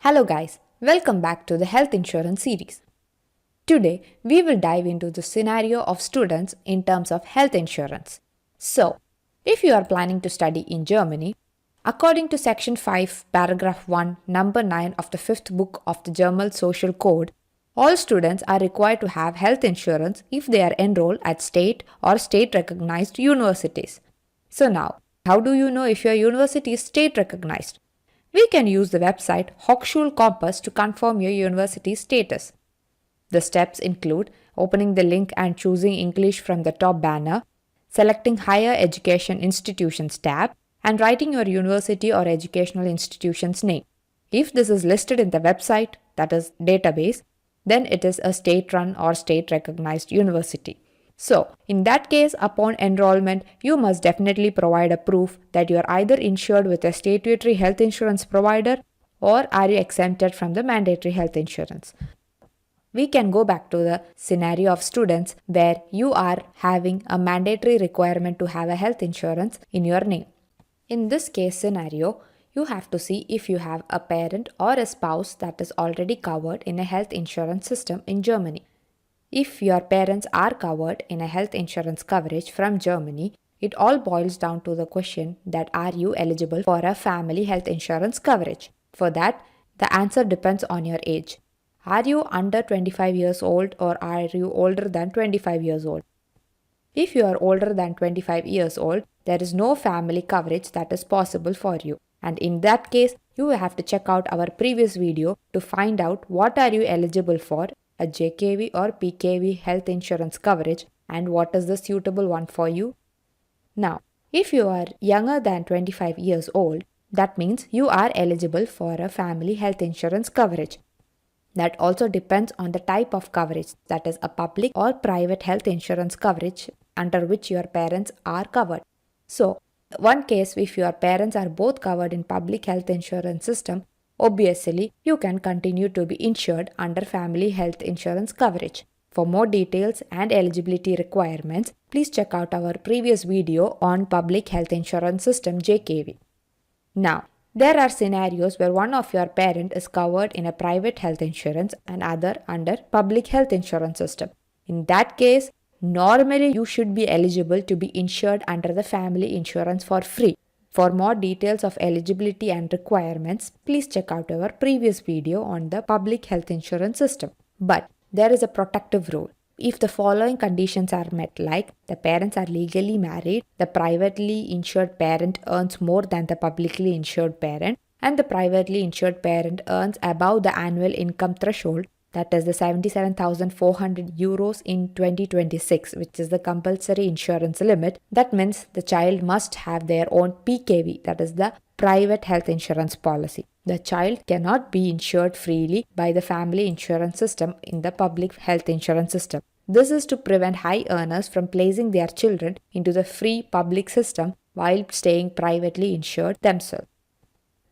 Hello guys, welcome back to the health insurance series. Today we will dive into the scenario of students in terms of health insurance. So, if you are planning to study in Germany, according to section 5 paragraph 1 number 9 of the 5th book of the German Social Code, all students are required to have health insurance if they are enrolled at state or state recognized universities. So now, how do you know if your university is state recognized? We can use the website Hochschul Compass to confirm your university's status. The steps include opening the link and choosing English from the top banner, selecting Higher Education Institutions tab, and writing your university or educational institution's name. If this is listed in the website, that is database, then it is a state-run or state-recognized university. So, in that case, upon enrollment, you must definitely provide a proof that you are either insured with a statutory health insurance provider or are you exempted from the mandatory health insurance. We can go back to the scenario of students where you are having a mandatory requirement to have a health insurance in your name. In this case scenario, you have to see if you have a parent or a spouse that is already covered in a health insurance system in Germany. If your parents are covered in a health insurance coverage from Germany, it all boils down to the question that are you eligible for a family health insurance coverage? For that, the answer depends on your age. Are you under 25 years old or are you older than 25 years old? If you are older than 25 years old, there is no family coverage that is possible for you. And in that case, you will have to check out our previous video to find out what are you eligible for, a JKV or PKV health insurance coverage, and what is the suitable one for you. Now, if you are younger than 25 years old, that means you are eligible for a family health insurance coverage. That also depends on the type of coverage, that is a public or private health insurance coverage under which your parents are covered. So, one case if your parents are both covered in public health insurance system, obviously you can continue to be insured under family health insurance coverage. For more details and eligibility requirements, please check out our previous video on public health insurance system JKV. Now, there are scenarios where one of your parent is covered in a private health insurance and other under public health insurance system. In that case, normally you should be eligible to be insured under the family insurance for free. For more details of eligibility and requirements, please check out our previous video on the public health insurance system. But there is a protective rule. If the following conditions are met, like the parents are legally married, the privately insured parent earns more than the publicly insured parent, and the privately insured parent earns above the annual income threshold, that is the 77,400 euros in 2026, which is the compulsory insurance limit. That means the child must have their own PKV, that is the private health insurance policy. The child cannot be insured freely by the family insurance system in the public health insurance system. This is to prevent high earners from placing their children into the free public system while staying privately insured themselves.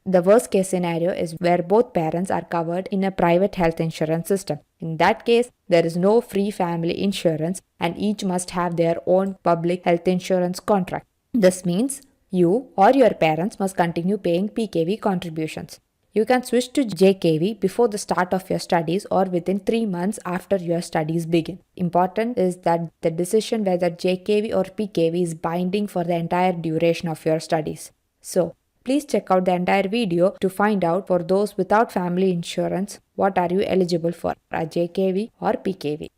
The worst case scenario is where both parents are covered in a private health insurance system. In that case, there is no free family insurance and each must have their own public health insurance contract. This means you or your parents must continue paying PKV contributions. You can switch to JKV before the start of your studies or within 3 months after your studies begin. Important is that the decision whether JKV or PKV is binding for the entire duration of your studies. So, please check out the entire video to find out for those without family insurance what are you eligible for, a JKV or PKV.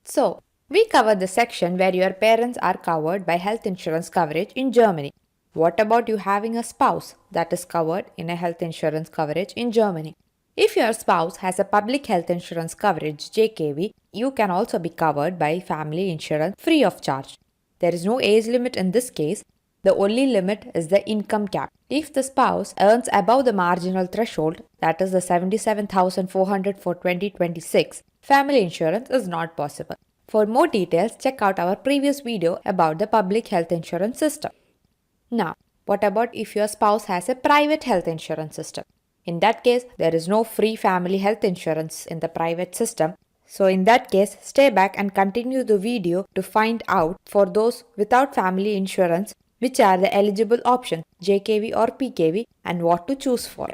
So, we covered the section where your parents are covered by health insurance coverage in Germany. What about you having a spouse that is covered in a health insurance coverage in Germany? If your spouse has a public health insurance coverage JKV, you can also be covered by family insurance free of charge. There is no age limit in this case. The only limit is the income cap. If the spouse earns above the marginal threshold, that is the 77,400 for 2026, family insurance is not possible. For more details, check out our previous video about the public health insurance system. Now, what about if your spouse has a private health insurance system? In that case, there is no free family health insurance in the private system. So in that case, stay back and continue the video to find out for those without family insurance which are the eligible options, JKV or PKV, and what to choose for.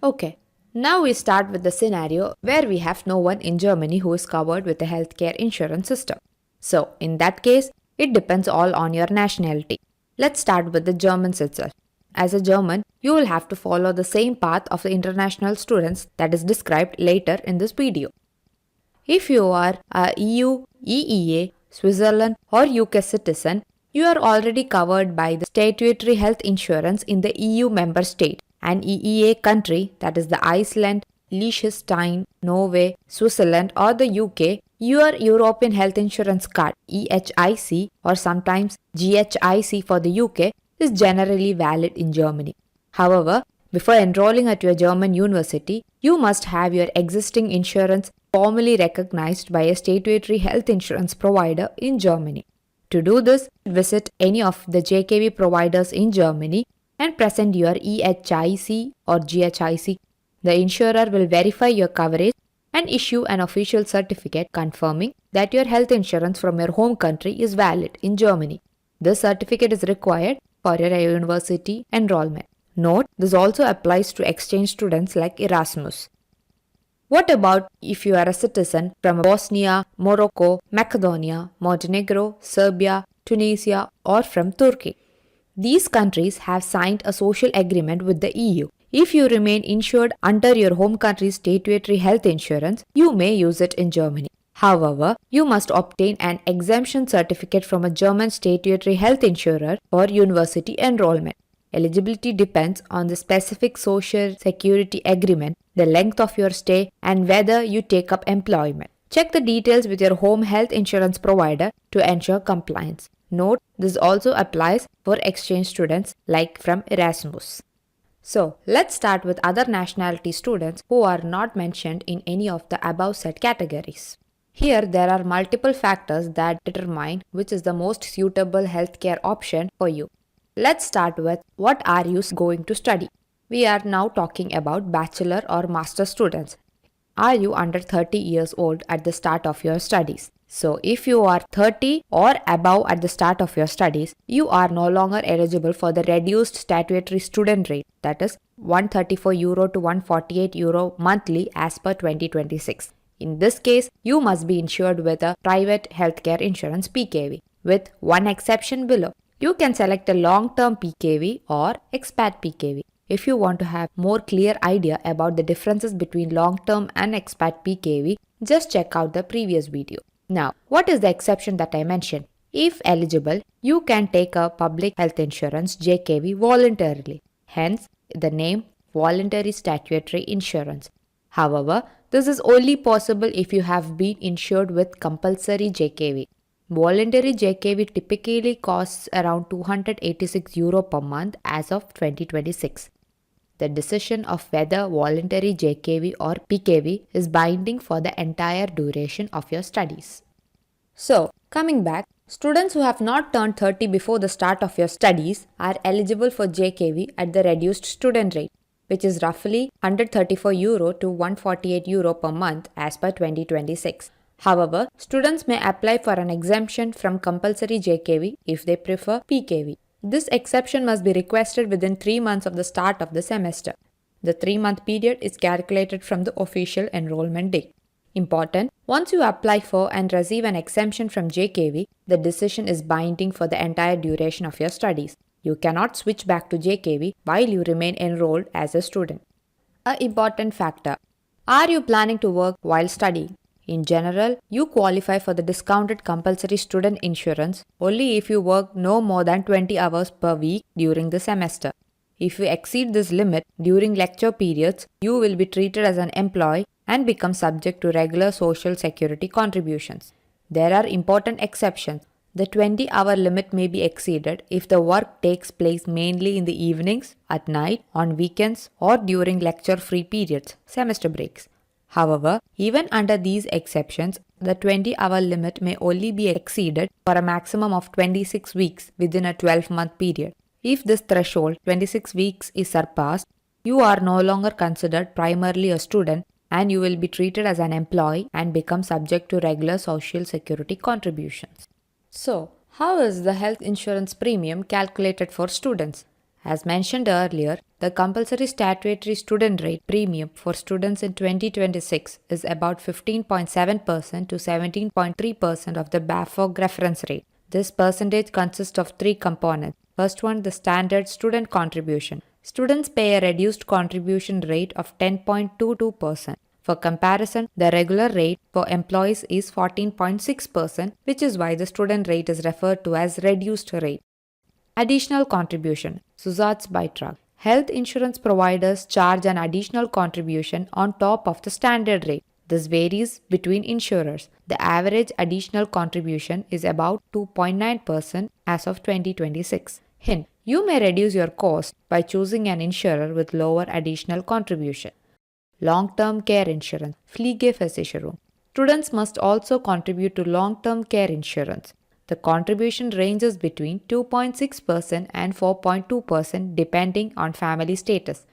Okay, now we start with the scenario where we have no one in Germany who is covered with a healthcare insurance system. So, in that case, it depends all on your nationality. Let's start with the Germans itself. As a German, you will have to follow the same path of the international students that is described later in this video. If you are a EU, EEA, Switzerland, or UK citizen, you are already covered by the statutory health insurance in the EU member state. An EEA country, that is the Iceland, Liechtenstein, Norway, Switzerland, or the UK, your European Health Insurance Card EHIC or sometimes GHIC for the UK is generally valid in Germany. However, before enrolling at your German university, you must have your existing insurance formally recognized by a statutory health insurance provider in Germany. To do this, visit any of the JKV providers in Germany and present your EHIC or GHIC. The insurer will verify your coverage and issue an official certificate confirming that your health insurance from your home country is valid in Germany. This certificate is required for your university enrollment. Note, this also applies to exchange students like Erasmus. What about if you are a citizen from Bosnia, Morocco, Macedonia, Montenegro, Serbia, Tunisia, or from Turkey? These countries have signed a social agreement with the EU. If you remain insured under your home country's statutory health insurance, you may use it in Germany. However, you must obtain an exemption certificate from a German statutory health insurer for university enrollment. Eligibility depends on the specific social security agreement, the length of your stay, and whether you take up employment. Check the details with your home health insurance provider to ensure compliance. Note, this also applies for exchange students like from Erasmus. So, let's start with other nationality students who are not mentioned in any of the above said categories. Here, there are multiple factors that determine which is the most suitable healthcare option for you. Let's start with what are you going to study? We are now talking about bachelor or master students. Are you under 30 years old at the start of your studies? So if you are 30 or above at the start of your studies, you are no longer eligible for the reduced statutory student rate, that is €134 to €148 monthly as per 2026. In this case, you must be insured with a private healthcare insurance PKV, with one exception below. You can select a long-term PKV or expat PKV. If you want to have more clear idea about the differences between long-term and expat PKV, just check out the previous video. Now, what is the exception that I mentioned? If eligible, you can take a public health insurance JKV voluntarily. Hence, the name voluntary statutory insurance. However, this is only possible if you have been insured with compulsory JKV. Voluntary JKV typically costs around €286 per month as of 2026. The decision of whether voluntary JKV or PKV is binding for the entire duration of your studies. So, coming back, students who have not turned 30 before the start of your studies are eligible for JKV at the reduced student rate, which is roughly €134 to €148 per month as per 2026. However, students may apply for an exemption from compulsory JKV if they prefer PKV. This exception must be requested within 3 months of the start of the semester. The 3-month period is calculated from the official enrollment date. Important, once you apply for and receive an exemption from JKV, the decision is binding for the entire duration of your studies. You cannot switch back to JKV while you remain enrolled as a student. An important factor. Are you planning to work while studying? In general, you qualify for the discounted compulsory student insurance only if you work no more than 20 hours per week during the semester. If you exceed this limit during lecture periods, you will be treated as an employee and become subject to regular social security contributions. There are important exceptions. The 20-hour limit may be exceeded if the work takes place mainly in the evenings, at night, on weekends, or during lecture-free periods, semester breaks. However, even under these exceptions, the 20-hour limit may only be exceeded for a maximum of 26 weeks within a 12-month period. If this threshold, 26 weeks, is surpassed, you are no longer considered primarily a student and you will be treated as an employee and become subject to regular social security contributions. So, how is the health insurance premium calculated for students? As mentioned earlier, the compulsory statutory student rate premium for students in 2026 is about 15.7% to 17.3% of the BAföG reference rate. This percentage consists of three components. First one, the standard student contribution. Students pay a reduced contribution rate of 10.22%. For comparison, the regular rate for employees is 14.6%, which is why the student rate is referred to as reduced rate. Additional contribution. Zusatzbeitrag. Health insurance providers charge an additional contribution on top of the standard rate. This varies between insurers. The average additional contribution is about 2.9% as of 2026. Hint: you may reduce your cost by choosing an insurer with lower additional contribution. Long-term care insurance. Pflegeversicherung. Students must also contribute to long-term care insurance. The contribution ranges between 2.6% and 4.2% depending on family status.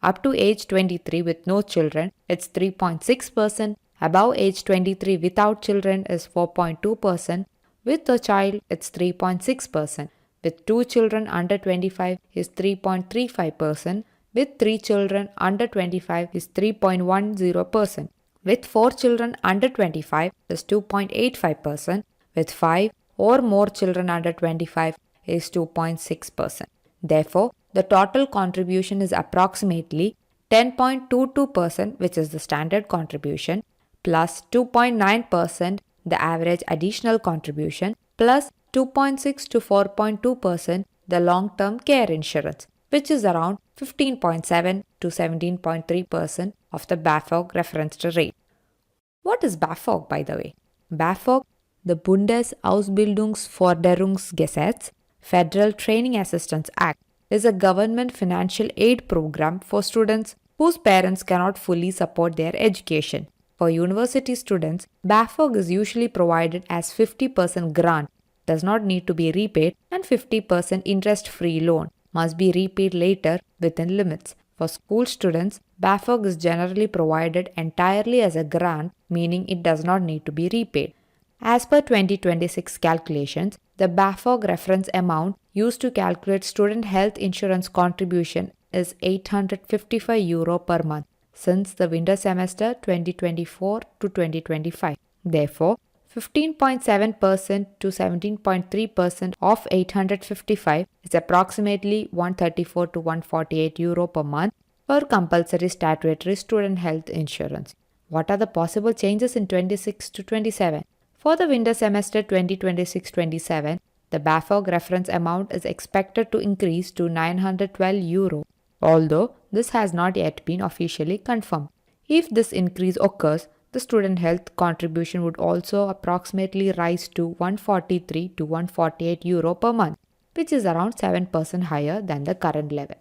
Up to age 23 with no children, it's 3.6%. Above age 23 without children is 4.2%. With a child, it's 3.6%. With two children under 25 is 3.35%. With 3 children under 25 is 3.10%. With 4 children under 25 is 2.85%. With 5 or more children under 25 is 2.6%. Therefore, the total contribution is approximately 10.22%, which is the standard contribution, plus 2.9%, the average additional contribution, plus 2.6 to 4.2%, the long-term care insurance, which is around 15.7 to 17.3% of the BAföG referenced rate. What is BAföG, by the way? BAföG, the Bundesausbildungsförderungsgesetz, Federal Training Assistance Act, is a government financial aid program for students whose parents cannot fully support their education. For university students, BAföG is usually provided as 50% grant, does not need to be repaid, and 50% interest-free loan, must be repaid later within limits. For school students, BAföG is generally provided entirely as a grant, meaning it does not need to be repaid. As per 2026 calculations, the BAföG reference amount used to calculate student health insurance contribution is €855 per month since the winter semester 2024 to 2025. Therefore, 15.7% to 17.3% of 855 is approximately €134 to €148 per month for compulsory statutory student health insurance. What are the possible changes in 26 to 27? For the winter semester 2026-27, the BAföG reference amount is expected to increase to €912, although this has not yet been officially confirmed. If this increase occurs, the student health contribution would also approximately rise to €143 to €148 per month, which is around 7% higher than the current level.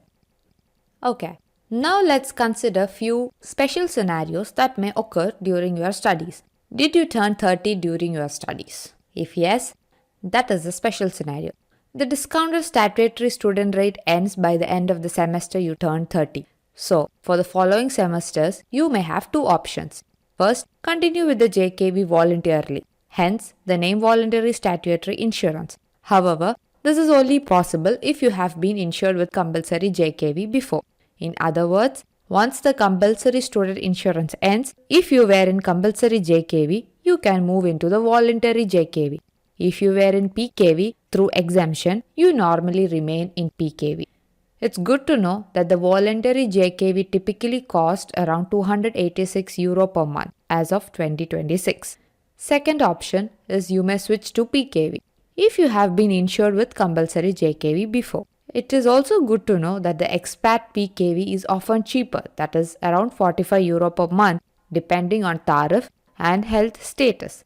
Okay, now let's consider few special scenarios that may occur during your studies. Did you turn 30 during your studies? If yes, that is a special scenario. The discounted statutory student rate ends by the end of the semester you turn 30. So, for the following semesters, you may have two options. First, continue with the JKV voluntarily, hence the name voluntary statutory insurance. However, this is only possible if you have been insured with compulsory JKV before. In other words, once the compulsory student insurance ends, if you were in compulsory JKV, you can move into the voluntary JKV. If you were in PKV through exemption, you normally remain in PKV. It's good to know that the voluntary JKV typically costs around €286 per month as of 2026. Second option is you may switch to PKV if you have been insured with compulsory JKV before. It is also good to know that the expat PKV is often cheaper, that is around €45 per month depending on tariff and health status.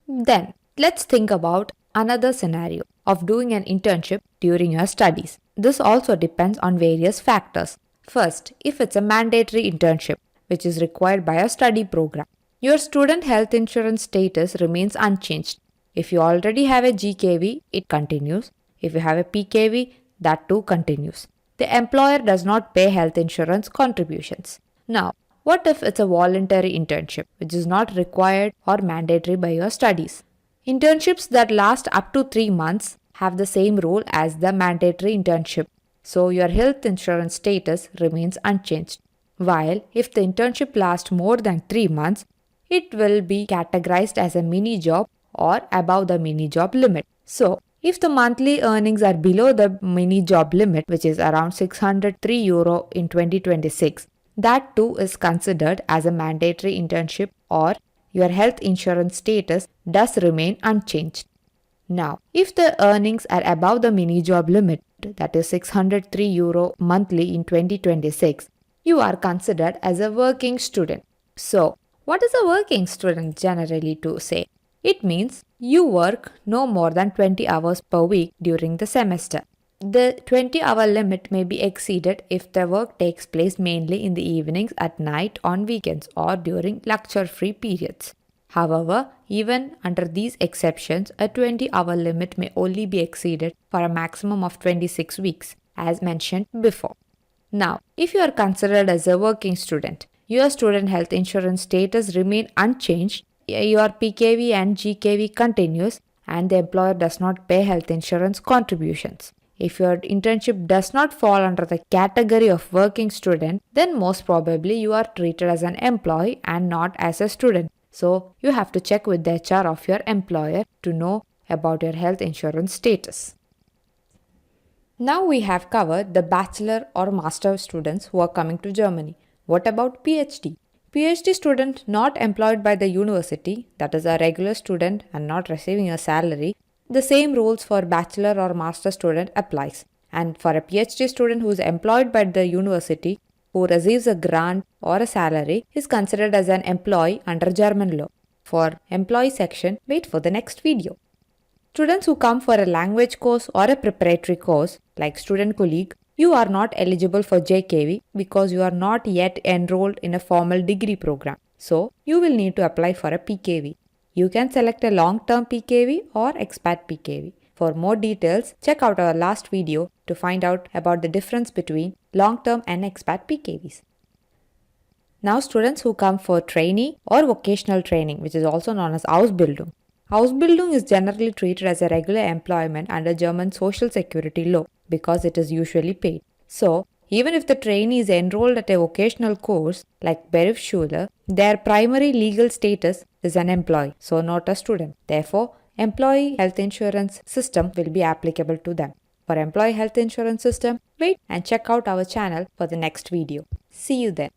Then, let's think about another scenario of doing an internship during your studies. This also depends on various factors. First, if it's a mandatory internship, which is required by a study program, your student health insurance status remains unchanged. If you already have a GKV, it continues. If you have a PKV, that too continues. The employer does not pay health insurance contributions. Now, what if it's a voluntary internship, which is not required or mandatory by your studies? Internships that last up to 3 months have the same rule as the mandatory internship. so your health insurance status remains unchanged. While if the internship lasts more than 3 months, it will be categorized as a mini job or above the mini job limit. So, if the monthly earnings are below the mini job limit, which is around €603 in 2026, that too is considered as a mandatory internship or your health insurance status does remain unchanged. Now, if the earnings are above the mini job limit, that is €603 monthly in 2026, you are considered as a working student. So, what is a working student generally to say? It means you work no more than 20 hours per week during the semester. The 20-hour limit may be exceeded if the work takes place mainly in the evenings, at night, on weekends, or during lecture-free periods. However, even under these exceptions, a 20-hour limit may only be exceeded for a maximum of 26 weeks, as mentioned before. Now, if you are considered as a working student, your student health insurance status remain unchanged, your PKV and GKV continues, and the employer does not pay health insurance contributions. If your internship does not fall under the category of working student, then most probably you are treated as an employee and not as a student. So, you have to check with the HR of your employer to know about your health insurance status. Now we have covered the bachelor or master students who are coming to Germany. What about PhD? PhD student not employed by the university, that is a regular student and not receiving a salary, the same rules for bachelor or master student applies. And for a PhD student who is employed by the university, who receives a grant or a salary, is considered as an employee under German law. For employee section, wait for the next video. Students who come for a language course or a preparatory course, like student colleague, you are not eligible for JKV because you are not yet enrolled in a formal degree program. So, you will need to apply for a PKV. You can select a long-term PKV or expat PKV. For more details, check out our last video to find out about the difference between long-term and expat PKVs. Now, students who come for trainee or vocational training, which is also known as Ausbildung. Ausbildung is generally treated as a regular employment under German social security law because it is usually paid. So, even if the trainee is enrolled at a vocational course like Berufsschule, their primary legal status is an employee, so not a student. Therefore, employee health insurance system will be applicable to them. For employee health insurance system, wait and check out our channel for the next video. See you then.